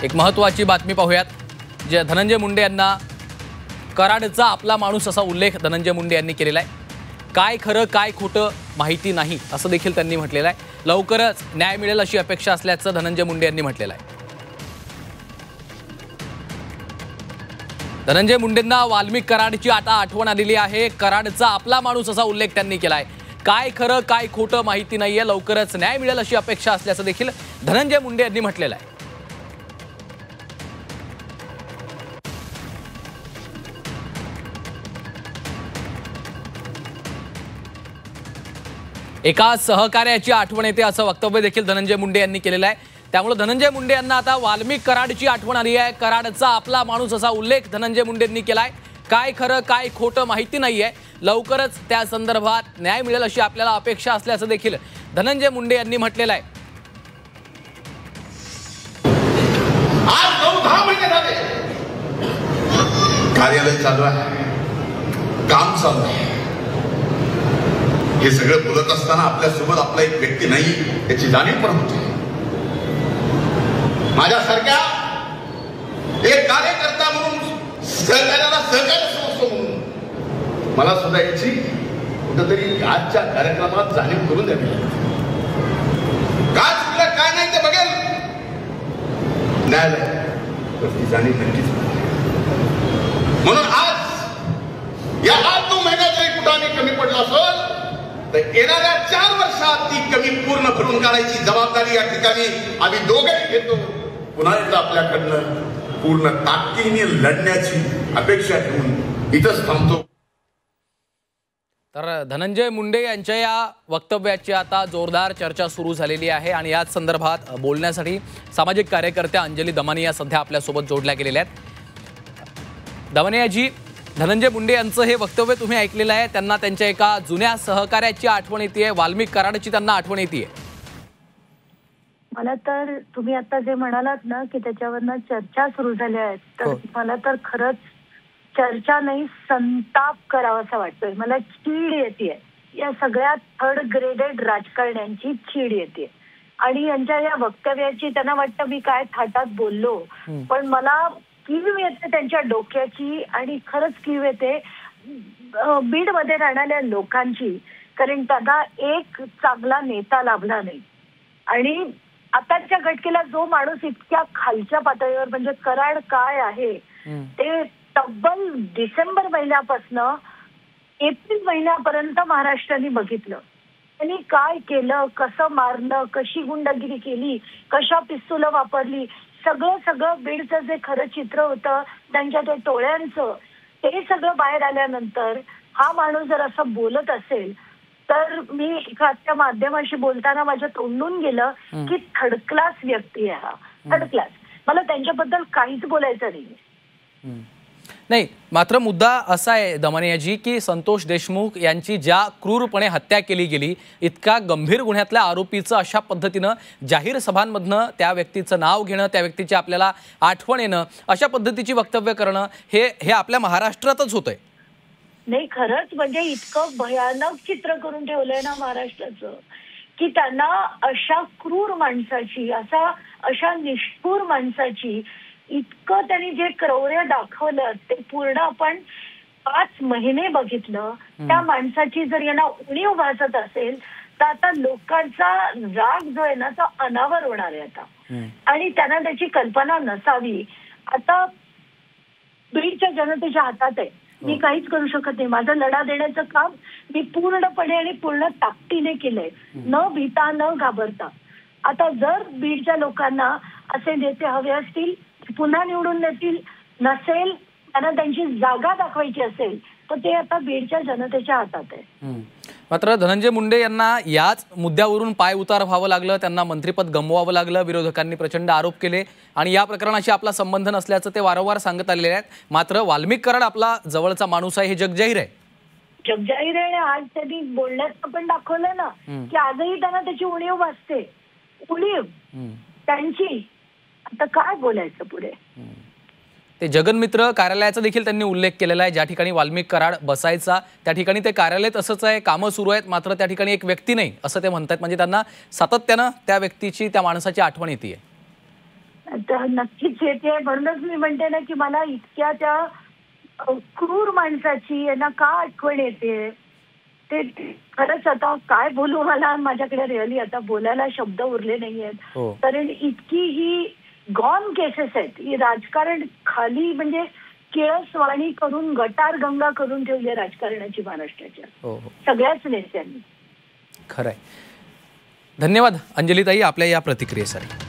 एक महत्त्वाची बातमी पाहूयात। जे धनंजय मुंडे यांना कराडचा आपला माणूस असा उल्लेख धनंजय मुंडे यांनी केलेला आहे। काय खरं काय खोटं माहिती नाही असं देखील त्यांनी म्हटलेलं आहे। लवकरच न्याय मिळेल अशी अपेक्षा असल्याचं धनंजय मुंडे यांनी म्हटलेलं आहे। धनंजय मुंडेंना वाल्मिक कराडची आता आठवण आलेली आहे। कराडचा आपला माणूस असा उल्लेख त्यांनी केलाय। काय खरं काय खोटं माहिती नाहीये, लवकरच न्याय मिळेल अशी अपेक्षा असल्याचं देखील धनंजय मुंडे यांनी म्हटलेलं आहे। एका सहकार्याची आठवण येते असं वक्तव्य देखील धनंजय मुंडे यांनी केलेलं आहे। त्यामुळे धनंजय मुंडे यांना आता वाल्मिक कराडची आठवण आली आहे। कराडचा आपला माणूस असा उल्लेख धनंजय मुंडेंनी केलाय। काय खरं काय खोटं माहिती नाहीये, लवकरच त्या संदर्भात न्याय मिळेल अशी आपल्याला अपेक्षा असल्याचं देखील धनंजय मुंडे यांनी म्हटलेलं आहे। आज 9-10 महिने झाले कार्यालय चालू आहे, काम चालू आहे। हे सगळं बोलत असताना आपल्यासोबत आपला एक व्यक्ती नाही याची जाणीव पण होते। माझ्यासारख्या एक कार्यकर्ता म्हणून सहकार्याला सहकार्य समजतो म्हणून मला सुद्धा याची कुठेतरी आजच्या कार्यक्रमात जाणीव करून द्यावी लागते। काय चुकलं काय नाही ते बघेल न्यायालय, तर ती जाणीव नक्कीच म्हणून आज या 8-9 महिन्यात जरी कुठं आणि कमी पडला असेल तर येणाऱ्या 4 वर्षात ती कमी पूर्ण भरून काढायची जबाबदारी या ठिकाणी आम्ही दोघेही घेतो। पुन्हा एकदा आपल्याकडनं पूर्ण ताकदीने लढण्याची अपेक्षा ठेवून इथंच थांबतो। तर धनंजय मुंडे यांच्या या वक्तव्याची आता जोरदार चर्चा सुरू झालेली आहे आणि याच संदर्भात बोलण्यासाठी सामाजिक कार्यकर्त्या अंजली दमानिया सध्या आपल्यासोबत जोडल्या गेलेल्या आहेत। दमानियाजी, धनंजय मुंडे यांचं हे वक्तव्य तुम्ही ऐकलेलं आहे। त्यांना त्यांच्या एका जुन्या सहकार्याची आठवण येते, वाल्मिक कराडची त्यांना आठवण येते। मला तर तुम्ही आता जे म्हणालात ना की त्याच्यावरनं चर्चा सुरू झाल्या आहेत, तर मला तर खरंच चर्चा नाही संताप करावासा वाटतोय। मला चीड येते या सगळ्या थर्ड ग्रेडेड राजकारण्यांची चीड येते आणि यांच्या या वक्तव्याची त्यांना वाटतं मी काय थाटात बोललो, पण मला कीव येते त्यांच्या डोक्याची आणि खरंच कीव येते बीड मध्ये राहणाऱ्या लोकांची, कारण त्यांना एक चांगला नेता लाभला नाही। आणि आताच्या घटकेला जो माणूस इतक्या खालच्या पातळीवर म्हणजे कराड काय आहे ते तब्बल डिसेंबर महिन्यापासून एप्रिल महिन्यापर्यंत महाराष्ट्राने बघितलं। त्यांनी काय केलं, कसं मारलं, कशी गुंडगिरी केली, कशा पिस्तुलं वापरली, सगळं बीडचं जे खरं चित्र होतं त्यांच्या त्या टोळ्यांचं ते सगळं बाहेर आल्यानंतर हा माणूस जर असं बोलत असेल तर मी एखाद्या माध्यमाशी बोलताना माझ्या तोंडून गेलं की थर्ड क्लास व्यक्ती आहे हा, थर्ड क्लास। मला त्यांच्याबद्दल काहीच बोलायचं नाही। मात्र मुद्दा असा आहे दमानियाजी की संतोष देशमुख यांची ज्या क्रूरपणे हत्या केली गेली, इतका गंभीर गुन्ह्यातल्या आरोपीचं अशा पद्धतीनं जाहीर सभांमधनं त्या व्यक्तीचं नाव घेणं, त्या व्यक्तीची आपल्याला आठवण येणं, अशा पद्धतीची वक्तव्य करणं हे आपल्या महाराष्ट्रातच होतंय। नाही खरंच म्हणजे इतकं भयानक चित्र करून ठेवलंय ना महाराष्ट्राचं की त्यांना अशा क्रूर माणसाची, अशा निष्ठुर माणसाची इतकं त्यांनी जे क्रौर्य दाखवलं ते पूर्ण आपण 5 महिने बघितलं। त्या माणसाची जर यांना उणीव भासत असेल तर आता लोकांचा राग जो आहे ना तो अनावर होणार आहे आता, आणि त्यांना त्याची कल्पना नसावी। आता बीडच्या जनतेच्या हातात आहे, मी काहीच करू शकत नाही। माझा लढा देण्याचं काम मी पूर्णपणे आणि पूर्ण ताकदीने केलंय, न भीता न घाबरता। आता जर बीडच्या लोकांना असे नेते हवे असतील पुन्हा निवडून देतील, नसेल त्यांना त्यांची जागा दाखवायची असेल तर ते आता बीडच्या जनतेच्या हातात आहे। मात्र धनंजय मुंडे यांना याच मुद्द्यावरून पाय उतार व्हावं लागलं, त्यांना मंत्रिपद गमवावं लागलं, विरोधकांनी प्रचंड आरोप केले आणि या प्रकरणाशी आपला संबंध नसल्याचं ते वारंवार सांगत आलेले आहेत। मात्र वाल्मिक कराड आपला जवळचा माणूस आहे हे जगजाहीर आहे। जगजाहीर आहे। आज त्यांनी बोलण्यात पण दाखवलं ना की आजही त्यांना त्याची उणीव भासते, उणीव त्यांची। आता काय बोलायचं पुढे? ते जगनमित्र कार्यालयाचा देखील त्यांनी उल्लेख केलेला आहे, ज्या ठिकाणी वाल्मिक कराड बसायचा त्या ठिकाणी ते कार्यालय तसंच आहे, कामं सुरू आहेत, मात्र त्या ठिकाणी एक व्यक्ती नाही असं ते म्हणतात। म्हणजे त्यांना सातत्यानं त्या व्यक्तीची, त्या माणसाची आठवण येते। आता नक्कीच येते. म्हणूनच मी म्हणते ना की मला इतक्या त्या क्रूर माणसाची यांना का आठवण येते ते खरंच आता काय बोलू. मला माझ्याकडे रिअली आता बोलायला शब्द उरले नाहीयेत. कारण इतकी ही गॉन केसेस आहेत. ही राजकारण खाली म्हणजे किळसवाणी करून गटार गंगा करून ठेवली राजकारणाची महाराष्ट्राच्या सगळ्याच नेत्यांनी. खरंय. धन्यवाद अंजलीताई आपल्या या प्रतिक्रियेसाठी.